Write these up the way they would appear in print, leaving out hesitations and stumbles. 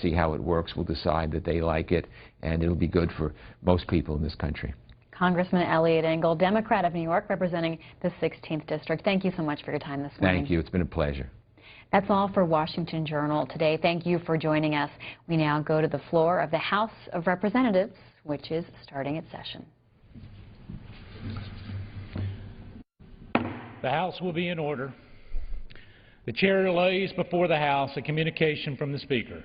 see how it works. We'll decide that they like it, and it'll be good for most people in this country. Congressman Elliot Engel, Democrat of New York, representing the 16th District. Thank you so much for your time this morning. Thank you. It's been a pleasure. That's all for Washington Journal today. Thank you for joining us. We now go to the floor of the House of Representatives, which is starting its session. The House will be in order. The Chair lays before the House a communication from the Speaker.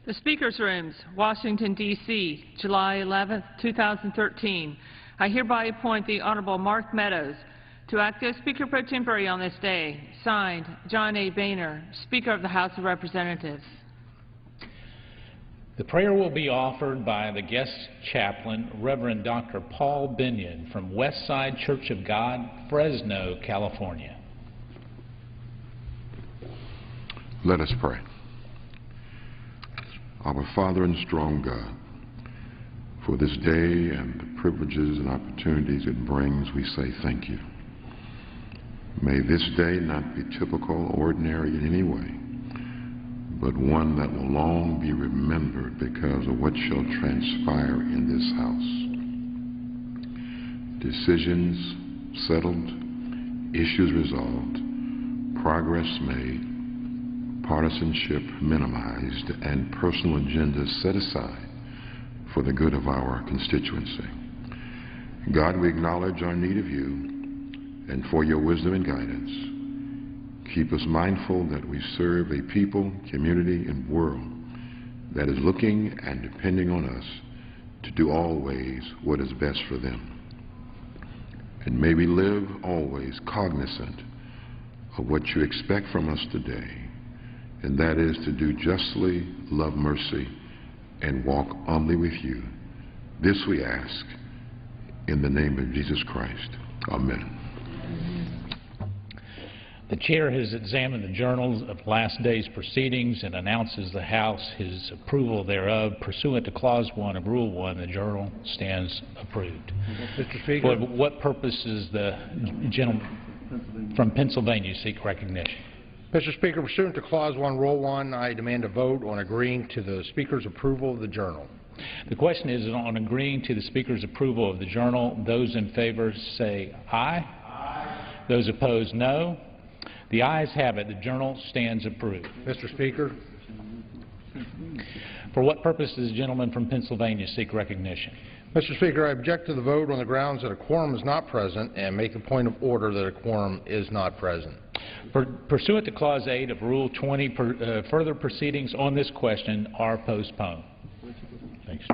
The Speaker's Rooms, Washington, D.C., July 11, 2013. I hereby appoint the Honorable Mark Meadows to act as Speaker pro tempore on this day. Signed, John A. Boehner, Speaker of the House of Representatives. The prayer will be offered by the guest chaplain, Reverend Dr. Paul Binion from Westside Church of God, Fresno, California. Let us pray. Our Father and strong God, for this day and the privileges and opportunities it brings, we say thank you. May this day not be typical, ordinary in any way, but one that will long be remembered because of what shall transpire in this house. Decisions settled, issues resolved, progress made, partisanship minimized, and personal agendas set aside for the good of our constituency. God, we acknowledge our need of you and for your wisdom and guidance. Keep us mindful that we serve a people, community, and world that is looking and depending on us to do always what is best for them. And may we live always cognizant of what you expect from us today, and that is to do justly, love mercy, and walk humbly with you. This we ask in the name of Jesus Christ. Amen. The Chair has examined the journals of last day's proceedings and announces the House his approval thereof. Pursuant to Clause 1 of Rule 1, the journal stands approved. Mr. Speaker. For what purposes the gentleman from Pennsylvania seek recognition? Mr. Speaker, pursuant to Clause 1, Rule 1, I demand a vote on agreeing to the Speaker's approval of the journal. The question is on agreeing to the Speaker's approval of the journal. Those in favor say aye. Aye. Those opposed, no. The ayes have it. The journal stands approved. Mr. Speaker. For what purpose does the gentleman from Pennsylvania seek recognition? Mr. Speaker, I object to the vote on the grounds that a quorum is not present and make a point of order that a quorum is not present. Pursuant to Clause 8 of Rule 20, further proceedings on this question are postponed. Thanks.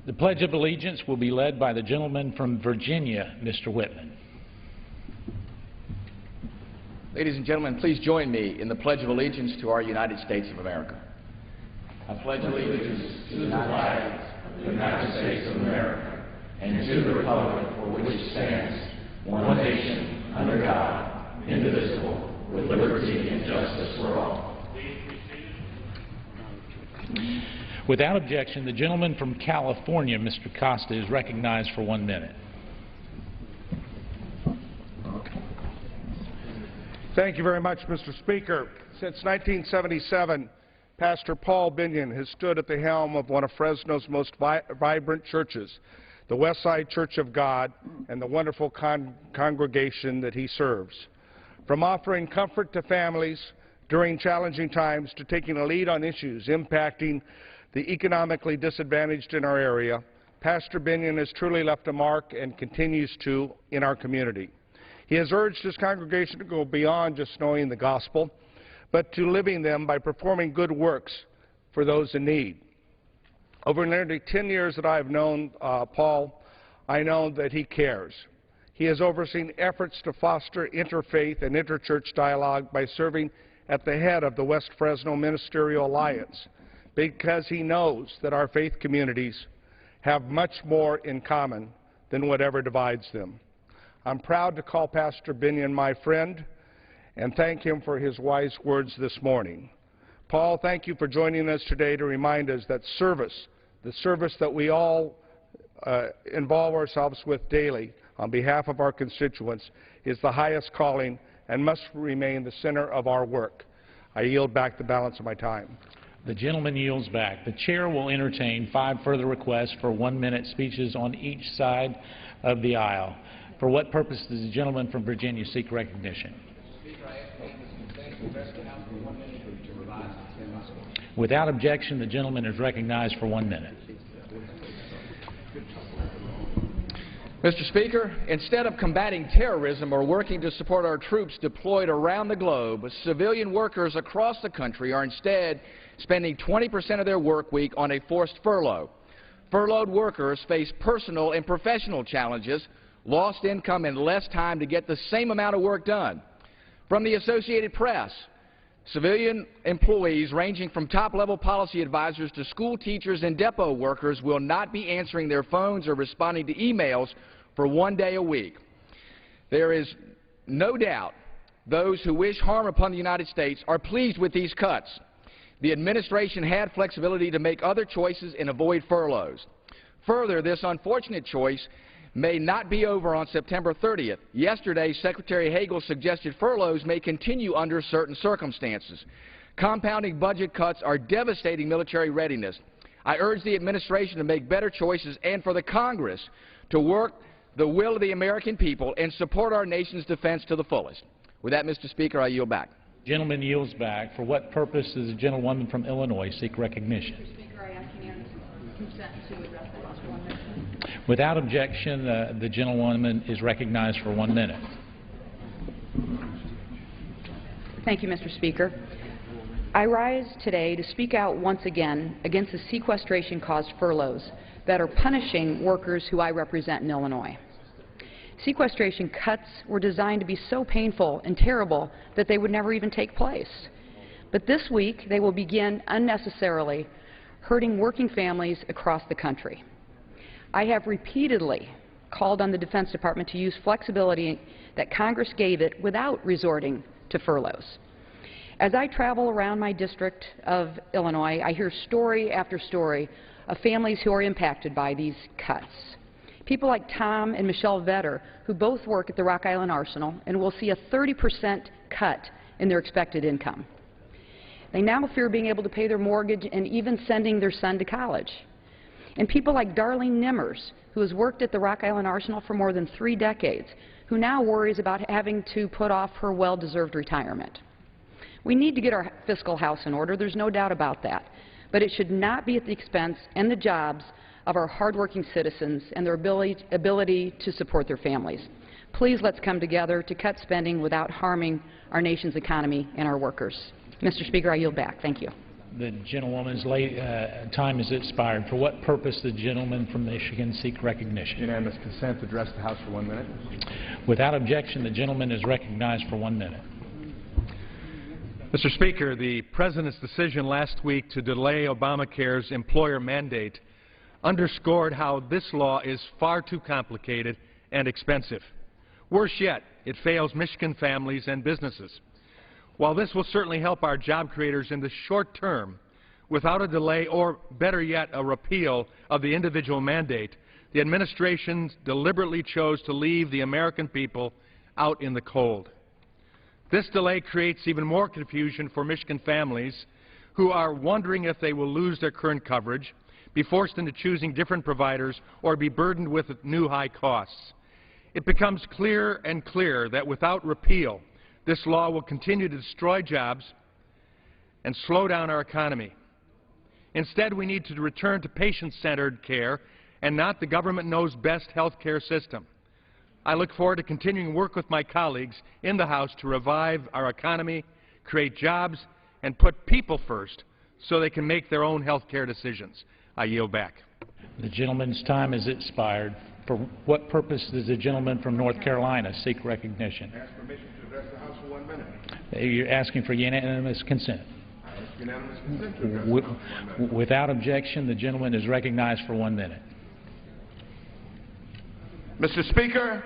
The Pledge of Allegiance will be led by the gentleman from Virginia, Mr. Whitman. Ladies and gentlemen, please join me in the Pledge of Allegiance to our United States of America. I pledge allegiance to the flag of the United States of America and to the republic for which it stands, one nation, under God, indivisible, with liberty and justice for all. Without objection, the gentleman from California, Mr. Costa, is recognized for 1 minute. Thank you very much, Mr. Speaker. Since 1977, Pastor Paul Binion has stood at the helm of one of Fresno's most vibrant churches, the Westside Church of God, and the wonderful congregation that he serves. From offering comfort to families during challenging times to taking a lead on issues impacting the economically disadvantaged in our area, Pastor Binion has truly left a mark and continues to in our community. He has urged his congregation to go beyond just knowing the gospel, but to living them by performing good works for those in need. Over nearly 10 years that I've known Paul, I know that he cares. He has overseen efforts to foster interfaith and interchurch dialogue by serving at the head of the West Fresno Ministerial Alliance, because he knows that our faith communities have much more in common than whatever divides them. I'm proud to call Pastor Binion my friend and thank him for his wise words this morning. Paul, thank you for joining us today to remind us that service, the service that we all involve ourselves with daily on behalf of our constituents, is the highest calling and must remain the center of our work. I yield back the balance of my time. The gentleman yields back. The chair will entertain 5 further requests for 1-minute speeches on each side of the aisle. For what purpose does the gentleman from Virginia seek recognition? Without objection, the gentleman is recognized for 1 minute. Mr. Speaker, instead of combating terrorism or working to support our troops deployed around the globe, civilian workers across the country are instead spending 20% of their work week on a forced furlough. Furloughed workers face personal and professional challenges, lost income, and less time to get the same amount of work done. From the Associated Press, civilian employees ranging from top-level policy advisors to school teachers and depot workers will not be answering their phones or responding to emails for 1 day a week. There is no doubt those who wish harm upon the United States are pleased with these cuts. The administration had flexibility to make other choices and avoid furloughs. Further, this unfortunate choice may not be over on September 30th. Yesterday, Secretary Hagel suggested furloughs may continue under certain circumstances. Compounding budget cuts are devastating military readiness. I urge the administration to make better choices and for the Congress to work the will of the American people and support our nation's defense to the fullest. With that, Mr. Speaker, I yield back. Gentleman yields back. For what purpose does the gentlewoman from Illinois seek recognition? Mr. Speaker, I ask unanimous consent to address the House for 1 minute. Without objection, the gentlewoman is recognized for 1 minute. Thank you, Mr. Speaker. I rise today to speak out once again against the sequestration-caused furloughs that are punishing workers who I represent in Illinois. Sequestration cuts were designed to be so painful and terrible that they would never even take place. But this week, they will begin unnecessarily hurting working families across the country. I have repeatedly called on the Defense Department to use flexibility that Congress gave it without resorting to furloughs. As I travel around my district of Illinois, I hear story after story of families who are impacted by these cuts. People like Tom and Michelle Vetter, who both work at the Rock Island Arsenal and will see a 30% cut in their expected income. They now fear being able to pay their mortgage and even sending their son to college. And people like Darlene Nimmers, who has worked at the Rock Island Arsenal for more than 3 decades, who now worries about having to put off her well-deserved retirement. We need to get our fiscal house in order, there's no doubt about that, but it should not be at the expense and the jobs of our hardworking citizens and their ability to support their families. Please let's come together to cut spending without harming our nation's economy and our workers. Mr. Speaker, I yield back. Thank you. The gentlewoman's time has expired. For what purpose does the gentleman from Michigan seek recognition? Unanimous consent to address the House for 1 minute. Without objection, the gentleman is recognized for 1 minute. Mr. Speaker, the President's decision last week to delay Obamacare's employer mandate underscored how this law is far too complicated and expensive. Worse yet, it fails Michigan families and businesses. While this will certainly help our job creators in the short term, without a delay or, better yet, a repeal of the individual mandate, the administration deliberately chose to leave the American people out in the cold. This delay creates even more confusion for Michigan families who are wondering if they will lose their current coverage, be forced into choosing different providers, or be burdened with new high costs. It becomes clearer and clearer that without repeal, this law will continue to destroy jobs and slow down our economy. Instead, we need to return to patient-centered care and not the government knows best health care system. I look forward to continuing work with my colleagues in the House to revive our economy, create jobs, and put people first so they can make their own health care decisions. I yield back. The gentleman's time has expired. For what purpose does the gentleman from North Carolina seek recognition? Ask permission to address the House for 1 minute. You're asking for unanimous consent. I ask unanimous consent to address the House for 1 minute. Without objection, the gentleman is recognized for 1 minute. Mr. Speaker,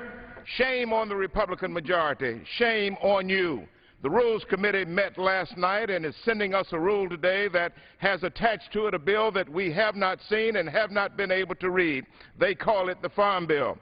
shame on the Republican majority. Shame on you. The Rules Committee met last night and is sending us a rule today that has attached to it a bill that we have not seen and have not been able to read. They call it the Farm Bill.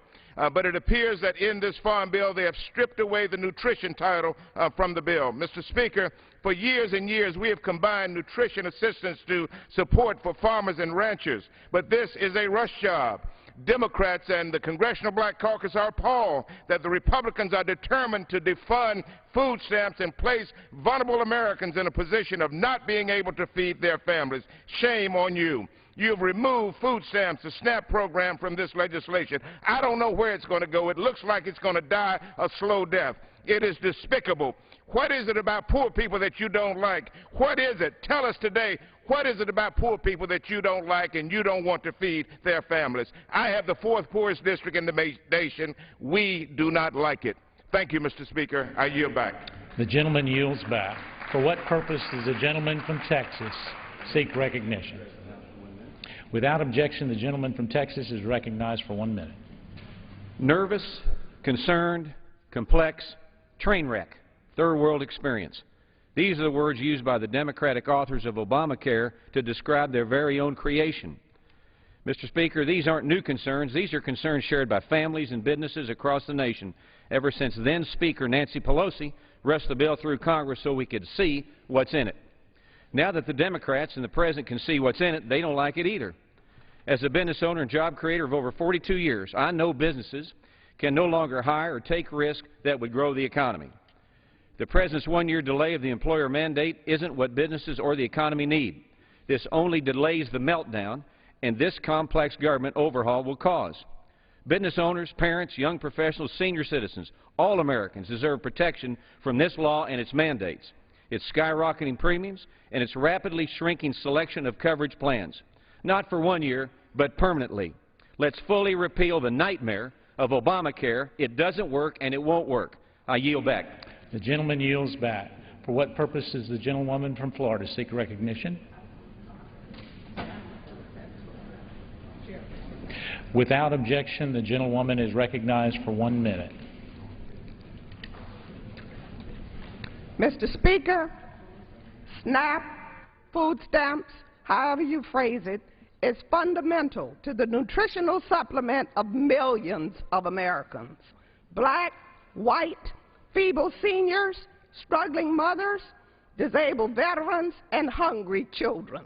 but it appears that in this farm bill they have stripped away the nutrition title from the bill. Mr. Speaker, for years and years we have combined nutrition assistance to support for farmers and ranchers, but this is a rush job. Democrats and the Congressional Black Caucus are appalled that the Republicans are determined to defund food stamps and place vulnerable Americans in a position of not being able to feed their families. Shame on you. You've removed food stamps, the SNAP program, from this legislation. I don't know where it's going to go. It looks like it's going to die a slow death. It is despicable. What is it about poor people that you don't like? What is it? Tell us today, what is it about poor people that you don't like and you don't want to feed their families? I have the fourth poorest district in the nation. We do not like it. Thank you, Mr. Speaker. I yield back. The gentleman yields back. For what purpose does the gentleman from Texas seek recognition? Without objection, the gentleman from Texas is recognized for 1 minute. Nervous, concerned, complex, train wreck, third world experience. These are the words used by the Democratic authors of Obamacare to describe their very own creation. Mr. Speaker, these aren't new concerns. These are concerns shared by families and businesses across the nation ever since then Speaker Nancy Pelosi rushed the bill through Congress so we could see what's in it. Now that the Democrats and the President can see what's in it, they don't like it either. As a business owner and job creator of over 42 years, I know businesses can no longer hire or take risks that would grow the economy. The President's one-year delay of the employer mandate isn't what businesses or the economy need. This only delays the meltdown, and this complex government overhaul will cause. Business owners, parents, young professionals, senior citizens, all Americans deserve protection from this law and its mandates, its skyrocketing premiums, and its rapidly shrinking selection of coverage plans. Not for 1 year, but permanently. Let's fully repeal the nightmare of Obamacare. It doesn't work, and it won't work. I yield back. The gentleman yields back. For what purpose does the gentlewoman from Florida seek recognition? Without objection, the gentlewoman is recognized for 1 minute. Mr. Speaker, SNAP, food stamps, however you phrase it, is fundamental to the nutritional supplement of millions of Americans. Black, white, feeble seniors, struggling mothers, disabled veterans, and hungry children.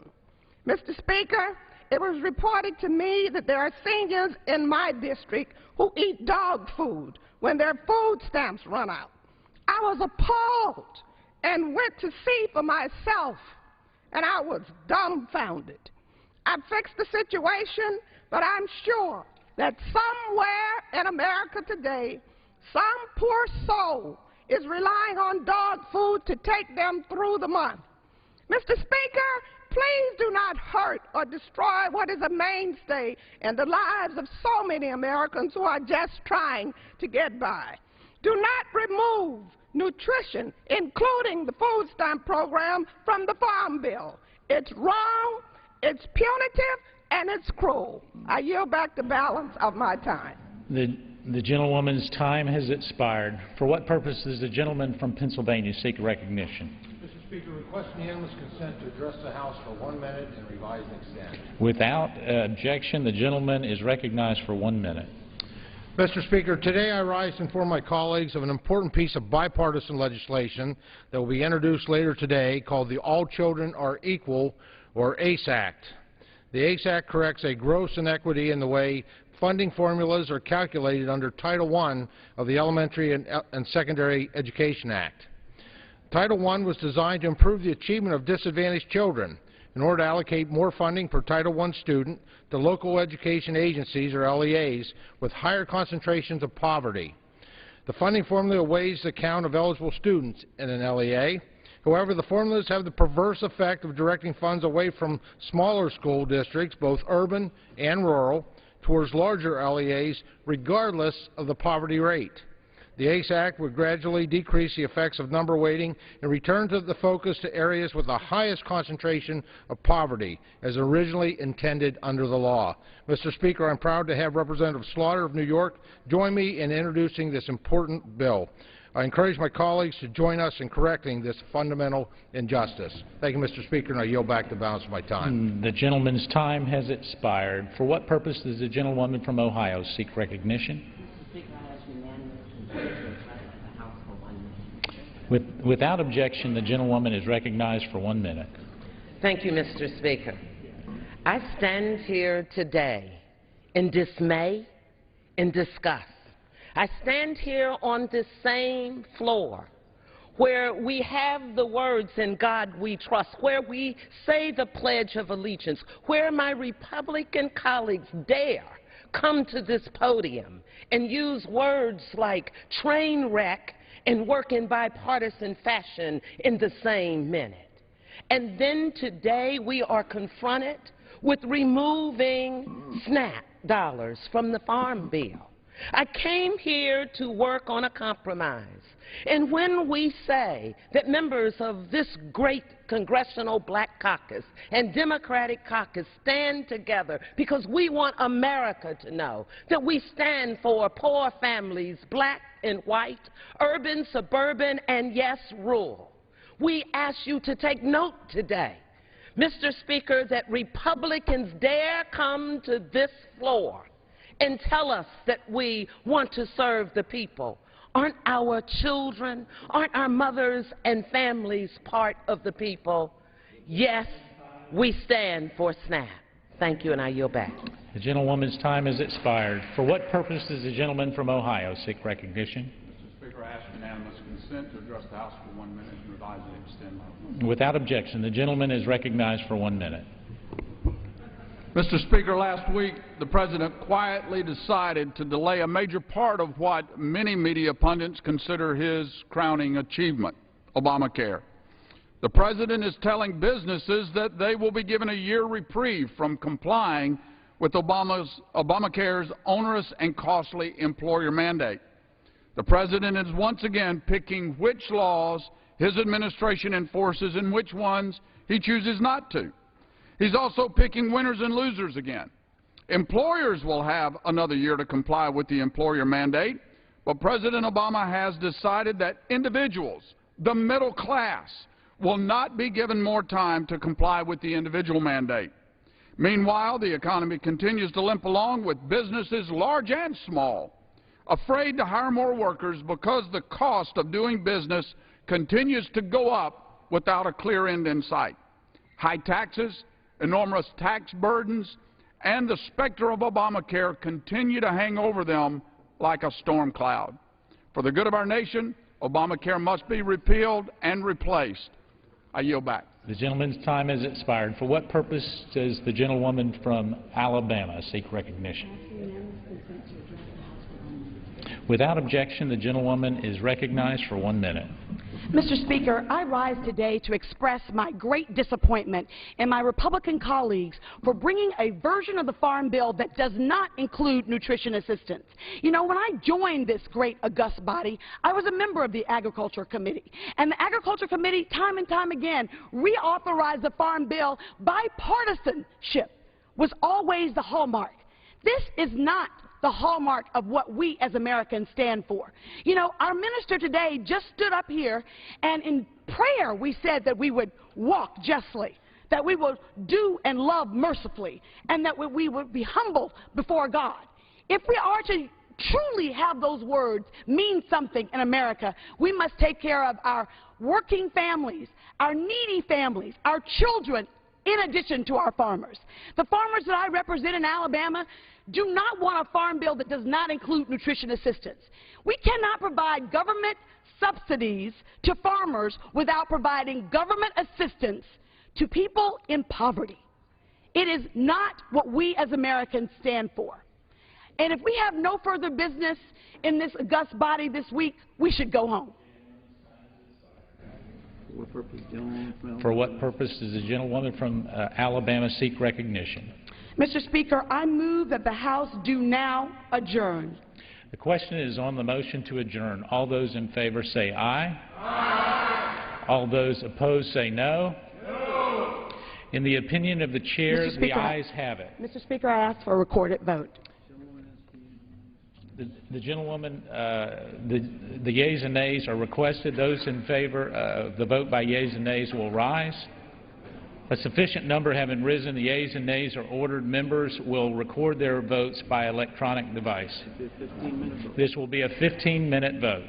Mr. Speaker, it was reported to me that there are seniors in my district who eat dog food when their food stamps run out. I was appalled and went to see for myself, and I was dumbfounded. I fixed the situation, but I'm sure that somewhere in America today, some poor soul is relying on dog food to take them through the month. Mr. Speaker, please do not hurt or destroy what is a mainstay in the lives of so many Americans who are just trying to get by. Do not remove nutrition, including the food stamp program, from the Farm Bill. It's wrong, it's punitive, and it's cruel. I yield back the balance of my time. The gentlewoman's time has expired. For what purpose does the gentleman from Pennsylvania seek recognition? Mr. Speaker, request unanimous consent to address the House for 1 minute and revise and extend. Without objection, the gentleman is recognized for 1 minute. Mr. Speaker, today I rise to inform my colleagues of an important piece of bipartisan legislation that will be introduced later today called the All Children Are Equal, or ACE Act. The ACE Act corrects a gross inequity in the way funding formulas are calculated under Title I of the Elementary and Secondary Education Act. Title I was designed to improve the achievement of disadvantaged children in order to allocate more funding per Title I student to local education agencies, or LEAs, with higher concentrations of poverty. The funding formula weighs the count of eligible students in an LEA. However, the formulas have the perverse effect of directing funds away from smaller school districts, both urban and rural, towards larger LEAs, regardless of the poverty rate. The ACE Act would gradually decrease the effects of number weighting and return to the focus to areas with the highest concentration of poverty, as originally intended under the law. Mr. Speaker, I'm proud to have Representative Slaughter of New York join me in introducing this important bill. I encourage my colleagues to join us in correcting this fundamental injustice. Thank you, Mr. Speaker, and I yield back the balance of my time. The gentleman's time has expired. For what purpose does the gentlewoman from Ohio seek recognition? Without objection, the gentlewoman is recognized for 1 minute. Thank you, Mr. Speaker. I stand here today in dismay and disgust. I stand here on this same floor where we have the words "In God We Trust," where we say the Pledge of Allegiance, where my Republican colleagues dare come to this podium and use words like train wreck and work in bipartisan fashion in the same minute. And then today we are confronted with removing SNAP dollars from the Farm Bill. I came here to work on a compromise. And when we say that members of this great Congressional Black Caucus and Democratic Caucus stand together because we want America to know that we stand for poor families, black and white, urban, suburban, and yes, rural, we ask you to take note today, Mr. Speaker, that Republicans dare come to this floor and tell us that we want to serve the people. Aren't our children, aren't our mothers and families part of the people? Yes, we stand for SNAP. Thank you, and I yield back. The gentlewoman's time has expired. For what purpose does the gentleman from Ohio seek recognition? Mr. Speaker, I ask unanimous consent to address the House for 1 minute and revise and extend my... Without objection, the gentleman is recognized for 1 minute. Mr. Speaker, last week the President quietly decided to delay a major part of what many media pundits consider his crowning achievement, Obamacare. The President is telling businesses that they will be given a year reprieve from complying with Obamacare's onerous and costly employer mandate. The President is once again picking which laws his administration enforces and which ones he chooses not to. He's also picking winners and losers again. Employers will have another year to comply with the employer mandate, but President Obama has decided that individuals, the middle class, will not be given more time to comply with the individual mandate. Meanwhile, the economy continues to limp along with businesses large and small, afraid to hire more workers because the cost of doing business continues to go up without a clear end in sight. High taxes, enormous tax burdens, and the specter of Obamacare continue to hang over them like a storm cloud. For the good of our nation, Obamacare must be repealed and replaced. I yield back. The gentleman's time has expired. For what purpose does the gentlewoman from Alabama seek recognition? Without objection, the gentlewoman is recognized for 1 minute. Mr. Speaker, I rise today to express my great disappointment in my Republican colleagues for bringing a version of the Farm Bill that does not include nutrition assistance. You know, when I joined this great august body, I was a member of the Agriculture Committee. And the Agriculture Committee, time and time again, reauthorized the Farm Bill. Bipartisanship was always the hallmark. This is not the hallmark of what we as Americans stand for. You know, our minister today just stood up here, and in prayer we said that we would walk justly, that we would do and love mercifully, and that we would be humble before God. If we are to truly have those words mean something in America, we must take care of our working families, our needy families, our children, in addition to our farmers. The farmers that I represent in Alabama do not want a farm bill that does not include nutrition assistance. We cannot provide government subsidies to farmers without providing government assistance to people in poverty. It is not what we as Americans stand for. And if we have no further business in this august body this week, we should go home. For what purpose does the gentlewoman from Alabama seek recognition? Mr. Speaker, I move that the House do now adjourn. The question is on the motion to adjourn. All those in favor say aye. Aye. All those opposed say no. No. In the opinion of the chair, the ayes have it. Mr. Speaker, I ask for a recorded vote. The gentlewoman, the yeas and nays are requested. Those in favor of the vote by yeas and nays will rise. A sufficient number having risen, the yeas and nays are ordered. Members will record their votes by electronic device. This will be a 15-minute vote.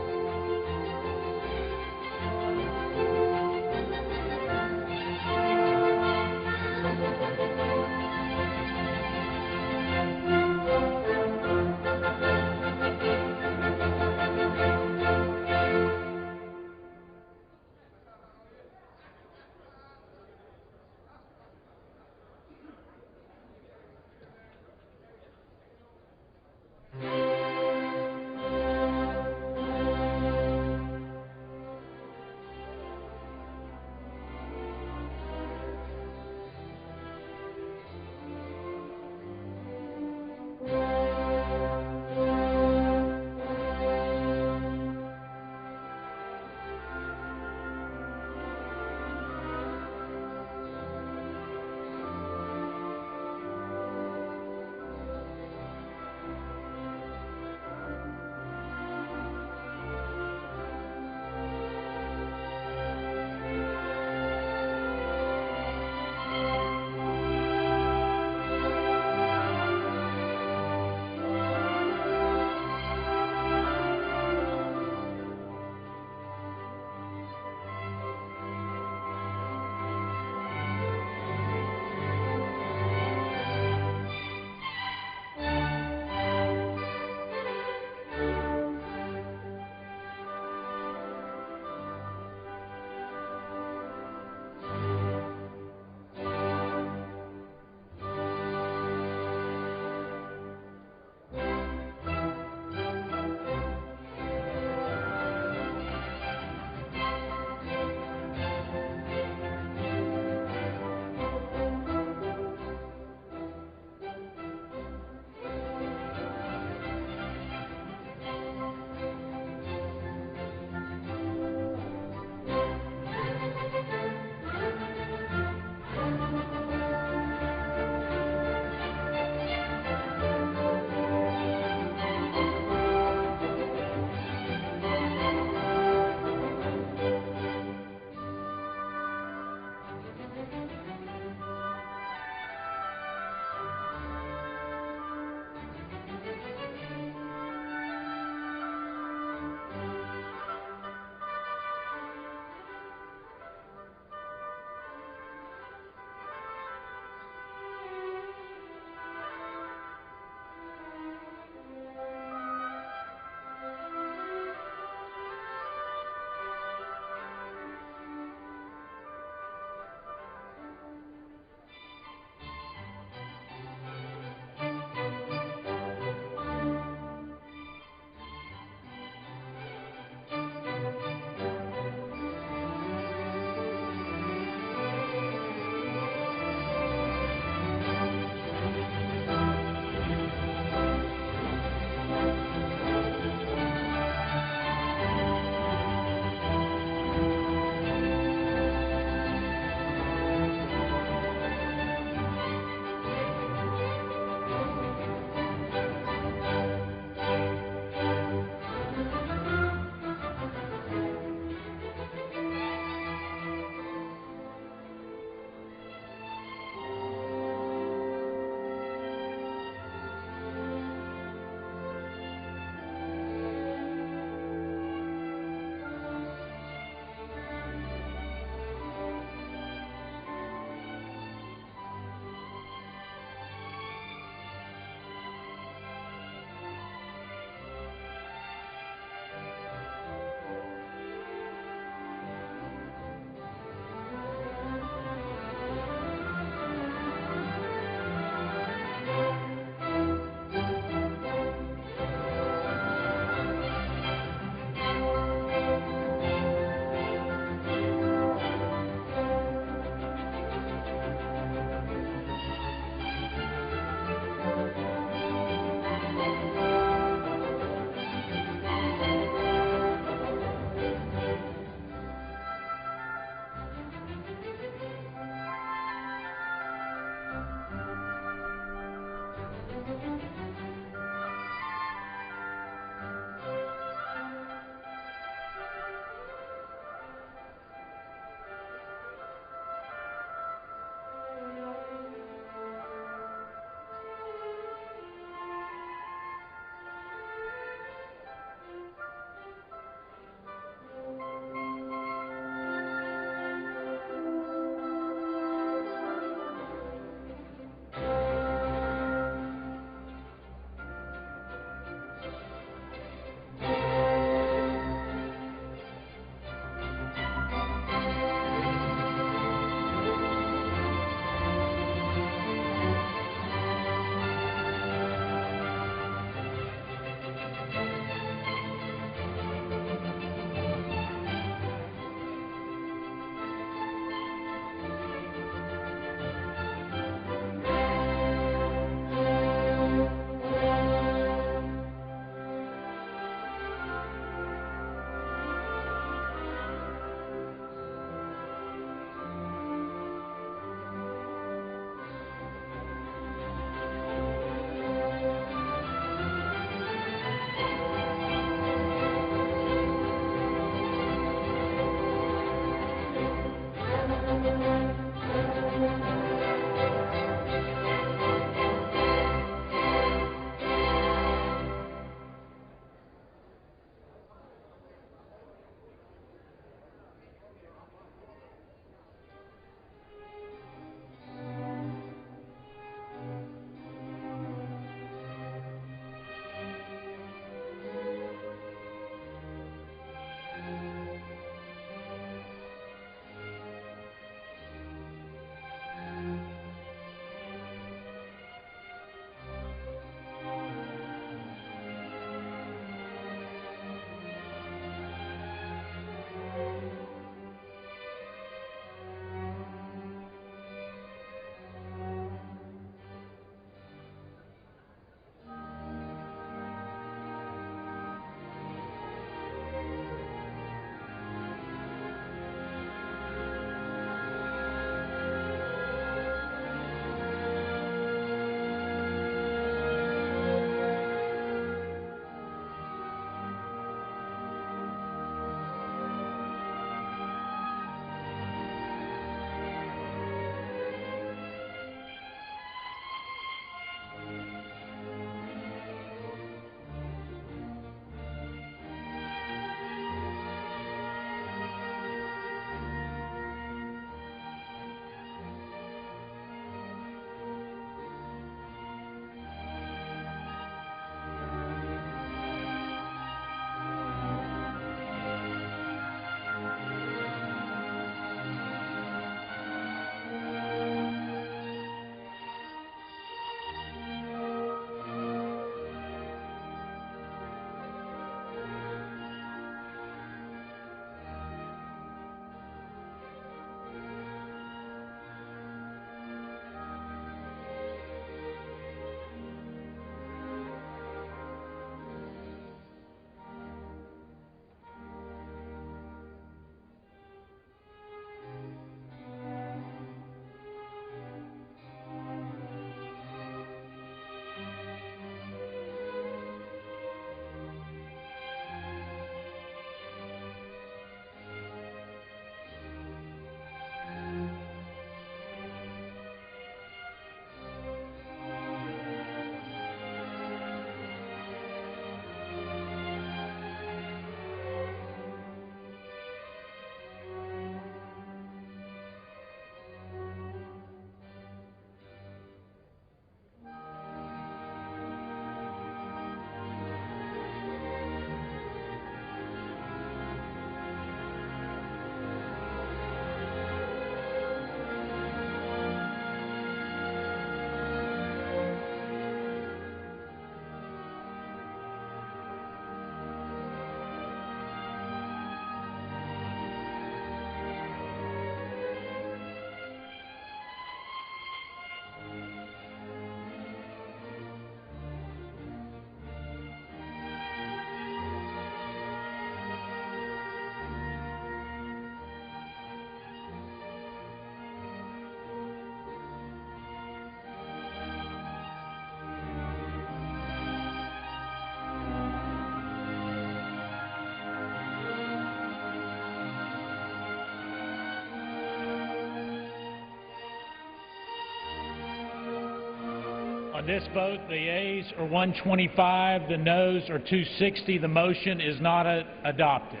On this vote, the yeas are 125, the noes are 260. The motion is not adopted.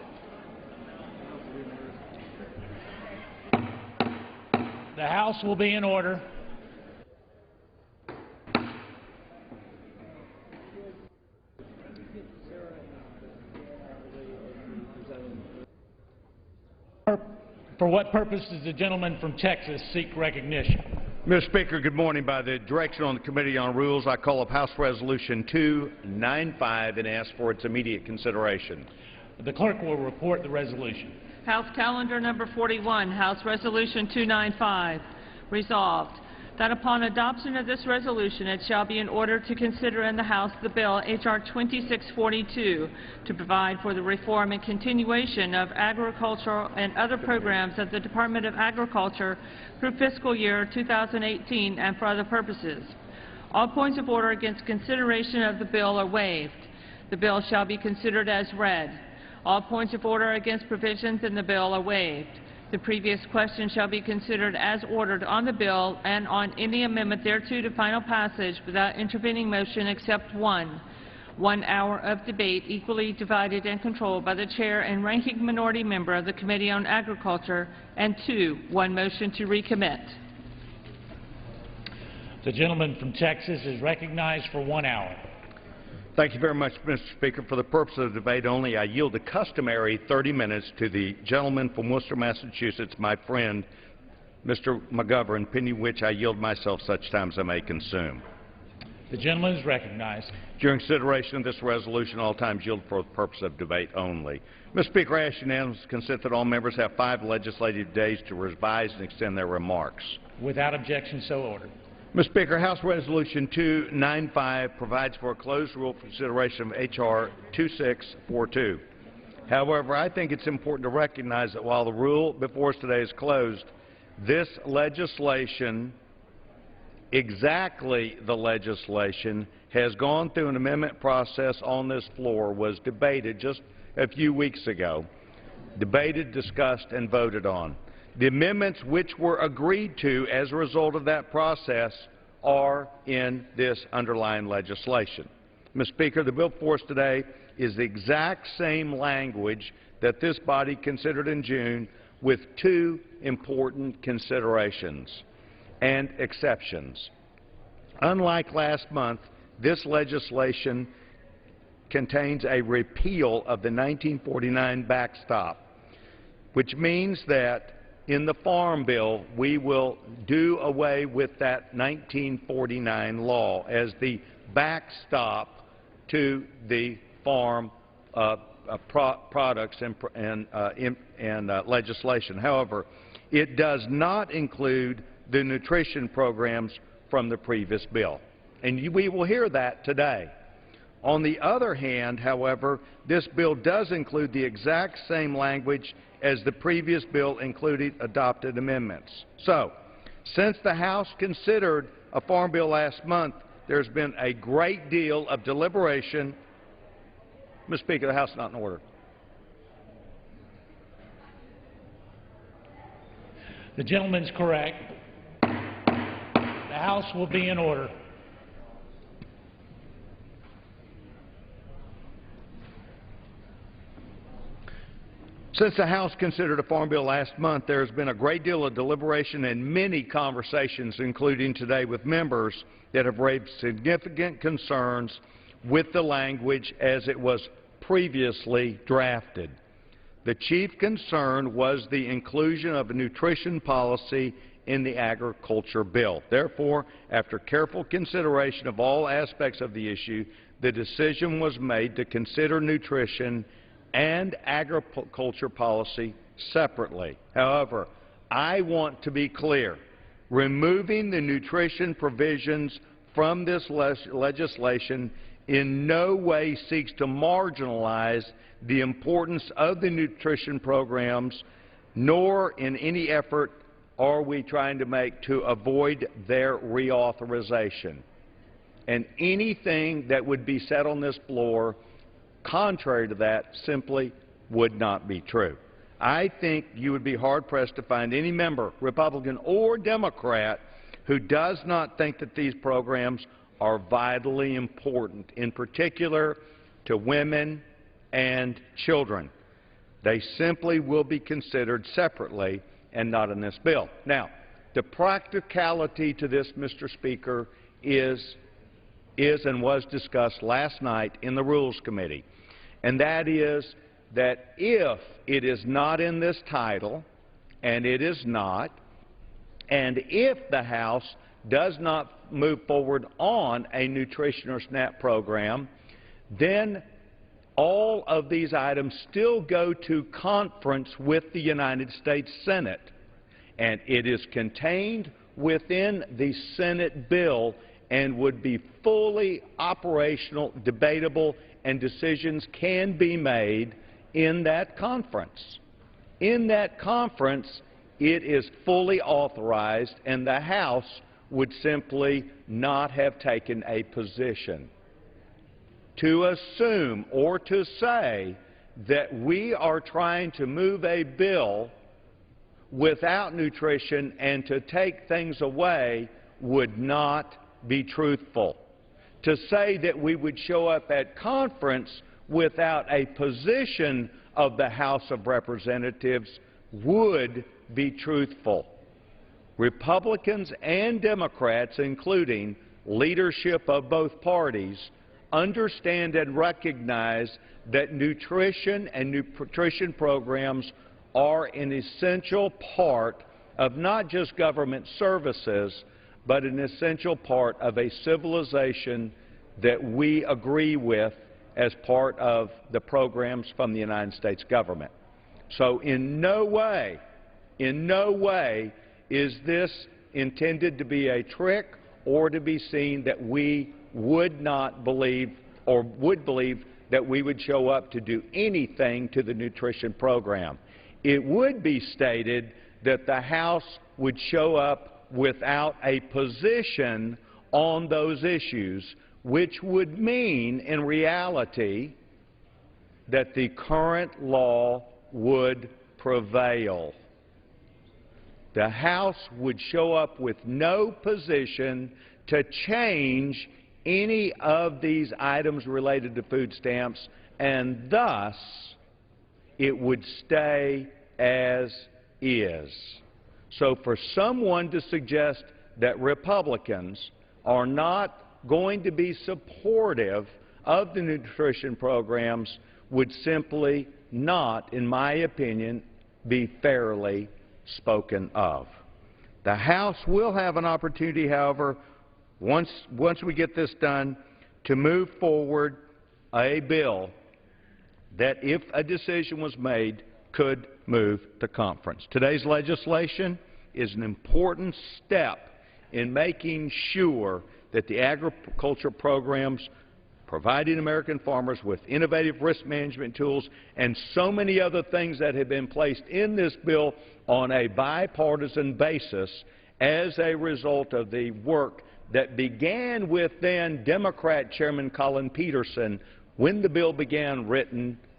The House will be in order. For what purpose does the gentleman from Texas seek recognition? Mr. Speaker, good morning. By the direction on the Committee on Rules, I call up House Resolution 295 and ask for its immediate consideration. The clerk will report the resolution. House Calendar Number 41, House Resolution 295. Resolved, that upon adoption of this resolution, it shall be in order to consider in the House the bill H.R. 2642 to provide for the reform and continuation of agricultural and other programs of the Department of Agriculture through fiscal year 2018 and for other purposes. All points of order against consideration of the bill are waived. The bill shall be considered as read. All points of order against provisions in the bill are waived. The previous question shall be considered as ordered on the bill and on any amendment thereto to final passage without intervening motion except one. 1 hour of debate equally divided and controlled by the chair and ranking minority member of the Committee on Agriculture, and 2, 1 motion to recommit. The gentleman from Texas is recognized for 1 hour. Thank you very much, Mr. Speaker. For the purpose of the debate only, I yield the customary 30 minutes to the gentleman from Worcester, Massachusetts, my friend, Mr. McGovern, pending which I yield myself such time as I may consume. The gentleman is recognized. During consideration of this resolution, all times yield for the purpose of debate only. Mr. Speaker, I ask unanimous consent that all members have 5 legislative days to revise and extend their remarks. Without objection, so ordered. Mr. Speaker, House Resolution 295 provides for a closed rule for consideration of H.R. 2642. However, I think it's important to recognize that while the rule before us today is closed, this legislation, exactly the legislation, has gone through an amendment process on this floor, was debated just a few weeks ago, debated, discussed, and voted on. The amendments which were agreed to as a result of that process are in this underlying legislation. Mr. Speaker, the bill before us today is the exact same language that this body considered in June, with 2 important considerations and exceptions. Unlike last month, this legislation contains a repeal of the 1949 backstop, which means that in the Farm Bill, we will do away with that 1949 law as the backstop to the farm products and legislation. However, it does not include the nutrition programs from the previous bill, and we will hear that today. On the other hand, however, this bill does include the exact same language as the previous bill included adopted amendments. So, since the House considered a Farm Bill last month, there's been a great deal of deliberation. Mr. Speaker, the House is not in order. The gentleman's correct. The House will be in order. Since the House considered a Farm Bill last month, there has been a great deal of deliberation and many conversations, including today with members, that have raised significant concerns with the language as it was previously drafted. The chief concern was the inclusion of a nutrition policy in the agriculture bill. Therefore, after careful consideration of all aspects of the issue, the decision was made to consider nutrition and agriculture policy separately. However, I want to be clear. Removing the nutrition provisions from this legislation in no way seeks to marginalize the importance of the nutrition programs, nor in any effort are we trying to make to avoid their reauthorization. And anything that would be said on this floor contrary to that simply would not be true. I think you would be hard-pressed to find any member, Republican or Democrat, who does not think that these programs are vitally important, in particular to women and children. They simply will be considered separately and not in this bill. Now, the practicality to this, Mr. Speaker, is and was discussed last night in the Rules Committee, and that is that if it is not in this title, and it is not, and if the House does not move forward on a nutrition or SNAP program, then all of these items still go to conference with the United States Senate, and it is contained within the Senate bill and would be fully operational, debatable, and decisions can be made in that conference. In that conference, it is fully authorized, and the House would simply not have taken a position. To assume or to say that we are trying to move a bill without nutrition and to take things away would not be truthful. To say that we would show up at conference without a position of the House of Representatives would be truthful. Republicans and Democrats, including leadership of both parties, understand and recognize that nutrition and nutrition programs are an essential part of not just government services, but an essential part of a civilization that we agree with as part of the programs from the United States government. So in no way is this intended to be a trick or to be seen that we would not believe or would believe that we would show up to do anything to the nutrition program. It would be stated that the House would show up without a position on those issues, which would mean, in reality, that the current law would prevail. The House would show up with no position to change any of these items related to food stamps, and thus it would stay as is. So for someone to suggest that Republicans are not going to be supportive of the nutrition programs would simply not, in my opinion, be fairly spoken of. The House will have an opportunity, however, once we get this done, to move forward a bill that, if a decision was made, could move to conference. Today's legislation is an important step in making sure that the agriculture programs providing American farmers with innovative risk management tools and so many other things that have been placed in this bill on a bipartisan basis as a result of the work that began with then Democrat Chairman Colin Peterson when the bill began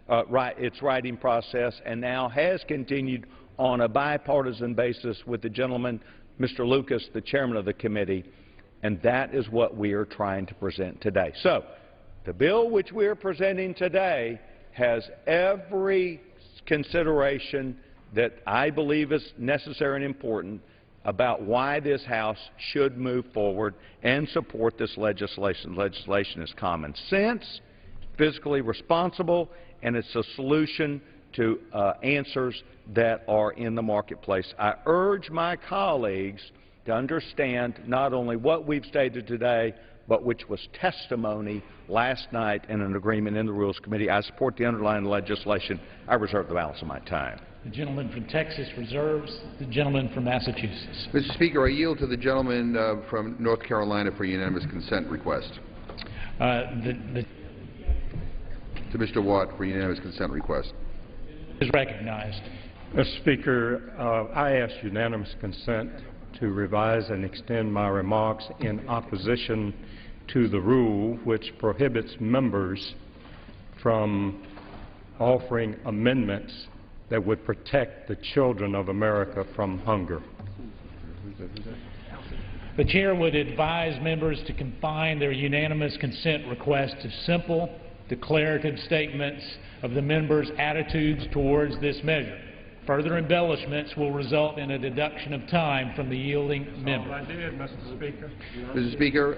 its writing process, and now has continued on a bipartisan basis with the gentleman, Mr. Lucas, the chairman of the committee, and that is what we are trying to present today. So, the bill which we are presenting today has every consideration that I believe is necessary and important about why this House should move forward and support this legislation. Legislation is common sense, fiscally responsible, and it's a solution to answers that are in the marketplace. I urge my colleagues to understand not only what we've stated today, but which was testimony last night in an agreement in the Rules Committee. I support the underlying legislation. I reserve the balance of my time. The gentleman from Texas reserves. The gentleman from Massachusetts. Mr. Speaker, I yield to the gentleman from North Carolina for unanimous consent request. To Mr. Watt for unanimous consent request. Is recognized. Mr. Speaker, I ask unanimous consent to revise and extend my remarks in opposition to the rule which prohibits members from offering amendments that would protect the children of America from hunger. The Chair would advise members to confine their unanimous consent request to simple, declarative statements of the members' attitudes towards this measure. Further embellishments will result in a deduction of time from the yielding member. I did, Mr. Speaker. Mr. Speaker,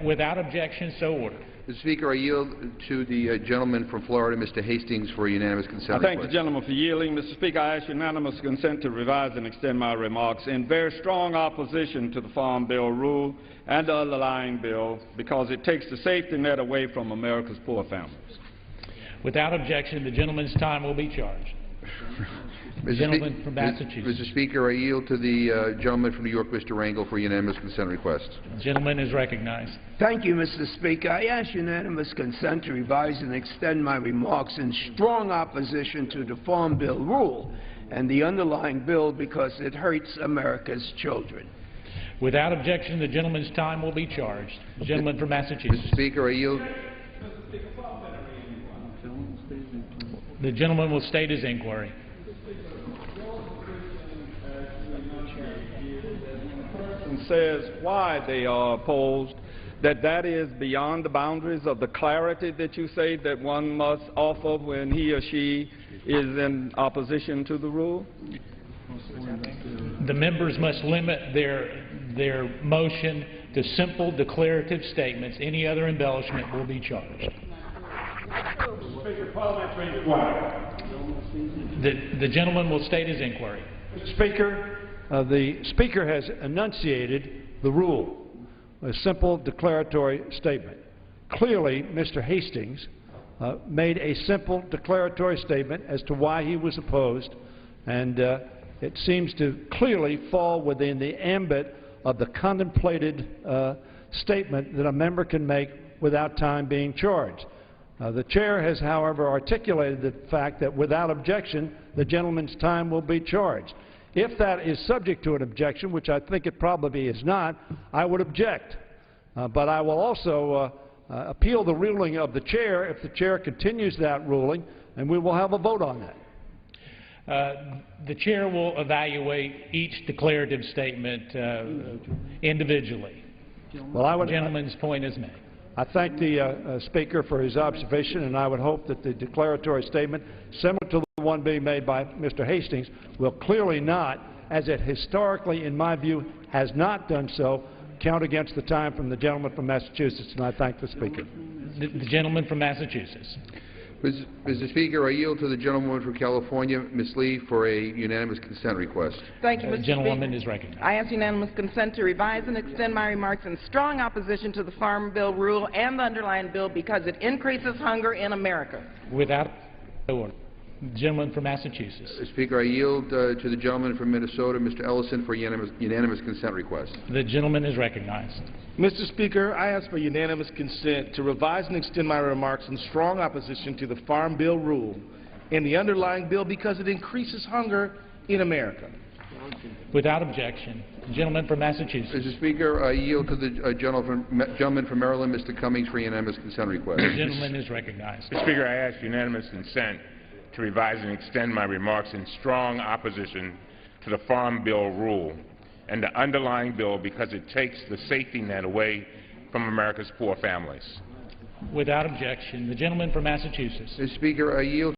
Without objection, so ordered. Mr. Speaker, I yield to the gentleman from Florida, Mr. Hastings, for a unanimous consent I thank request. the gentleman for yielding. Mr. Speaker, I ask unanimous consent to revise and extend my remarks in very strong opposition to the Farm Bill rule and the underlying bill because it takes the safety net away from America's poor families. Without objection, the gentleman's time will be charged. Gentleman from Massachusetts. Mr. Speaker, I yield to the gentleman from New York, Mr. Rangel, for a unanimous consent request. The gentleman is recognized. Thank you, Mr. Speaker. I ask unanimous consent to revise and extend my remarks in strong opposition to the Farm Bill rule and the underlying bill because it hurts America's children. Without objection, the gentleman's time will be charged. The gentleman from Massachusetts. Mr. Speaker, I yield. The gentleman will state his inquiry. Says why they are opposed, that is beyond the boundaries of the clarity that you say that one must offer when he or she is in opposition to the rule? The members must limit their motion to simple declarative statements. Any other embellishment will be charged. Speaker, parliamentary inquiry. The gentleman will state his inquiry. Mr. Speaker, the Speaker has enunciated the rule, a simple declaratory statement. Clearly, Mr. Hastings made a simple declaratory statement as to why he was opposed, and it seems to clearly fall within the ambit of the contemplated statement that a member can make without time being charged. The Chair has, however, articulated the fact that without objection, the gentleman's time will be charged. If that is subject to an objection, which I think it probably is not, I would object. But I will also appeal the ruling of the Chair if the Chair continues that ruling, and we will have a vote on that. The Chair will evaluate each declarative statement individually. Well, the gentleman's point is made. I thank the Speaker for his observation, and I would hope that the declaratory statement, similar to the one being made by Mr. Hastings, will clearly not, as it historically, in my view, has not done so, count against the time from the gentleman from Massachusetts, and I thank the Speaker. The gentleman from Massachusetts. Mr. Speaker, I yield to the gentlewoman from California, Ms. Lee, for a unanimous consent request. Thank you, Mr. Gentlewoman Speaker. is recognized. I ask unanimous consent to revise and extend my remarks in strong opposition to the Farm Bill rule and the underlying bill because it increases hunger in America. Without order. The gentleman from Massachusetts. Mr. Speaker, I yield to the gentleman from Minnesota, Mr. Ellison, for a unanimous consent request. The gentleman is recognized. Mr. Speaker, I ask for unanimous consent to revise and extend my remarks in strong opposition to the Farm Bill rule and the underlying bill because it increases hunger in America. Without objection. The gentleman from Massachusetts. Mr. Speaker, I yield to the gentleman from Maryland, Mr. Cummings, for a unanimous consent request. The gentleman is recognized. Mr. Speaker, I ask unanimous consent to revise and extend my remarks in strong opposition to the Farm Bill rule and the underlying bill because it takes the safety net away from America's poor families. Without objection. The gentleman from Massachusetts. Mr. Speaker, I yield